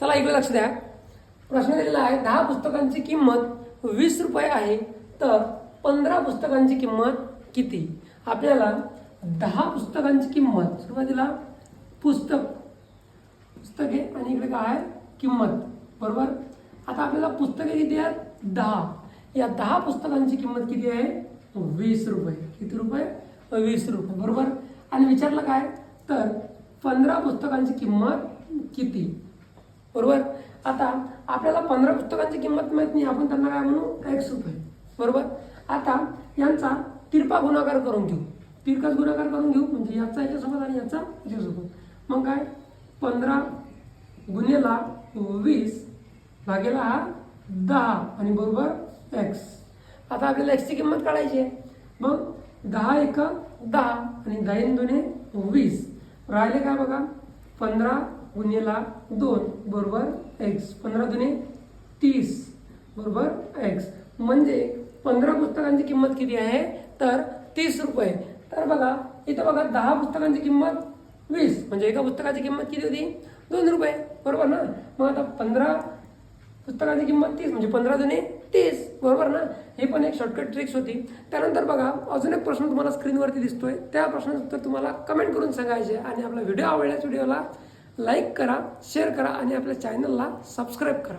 चला इकडे लक्ष द्या. प्रश्न दिलेला आहे 10 पुस्तकांची किंमत 20 रुपये आहे, तर 15 पुस्तकांची किंमत किती. आपल्याला 10 पुस्तकांची किंमत, सुरुवातीला पुस्तके आणि इकडे काय आहे किंमत, बरोबर. आता आपल्याला पुस्तके किती आहेत 10. या 10 पुस्तकांची किंमत किती आहे 20 रुपये. किती रुपये 20 रुपये, बरोबर. आणि विचारलं काय तर 15 पुस्तकांची किंमत किती, बरोबर. आता आपल्याला 15 पुस्तकांची किंमत माहित नाही, आपण त्यांना काय म्हणू x रुपये, बरोबर. आता यांचा तिरपा गुणाकार करून घेऊ, तिरकाच गुणाकार करून घेऊ, म्हणजे याचा याच्यासोबत आणि याचा याच्यासोबत. मग काय 15 गुणेला 20 भागेला हा 10 आणि बरोबर x. आता आपल्याला x ची किंमत काढायची आहे. मग 10 एक 10 आणि 10 दुने 20 राहिले काय बघा 15 गुणेला 2 बरोबर x. 15 दुने 30 बरोबर x. म्हणजे 15 पुस्तकांची किंमत किती आहे तर 30 रुपये. तर बघा इथं बघा 10 पुस्तकांची किंमत 20 म्हणजे एका पुस्तकाची किंमत किती होती 2 रुपये, बरोबर ना. मग आता 15 पुस्तकाची किंमत 30 म्हणजे 15 दुने 30, बरोबर ना. हे पण एक शॉर्टकट ट्रिक्स होती. त्यानंतर बघा अजून एक प्रश्न तुम्हाला स्क्रीनवरती दिसतोय, त्या प्रश्नाचं उत्तर तुम्हाला कमेंट करून सांगायचे. आणि आपला व्हिडिओ आवडल्यास व्हिडिओला लाईक करा, शेअर करा आणि आपल्या चॅनलला सबस्क्राईब करा.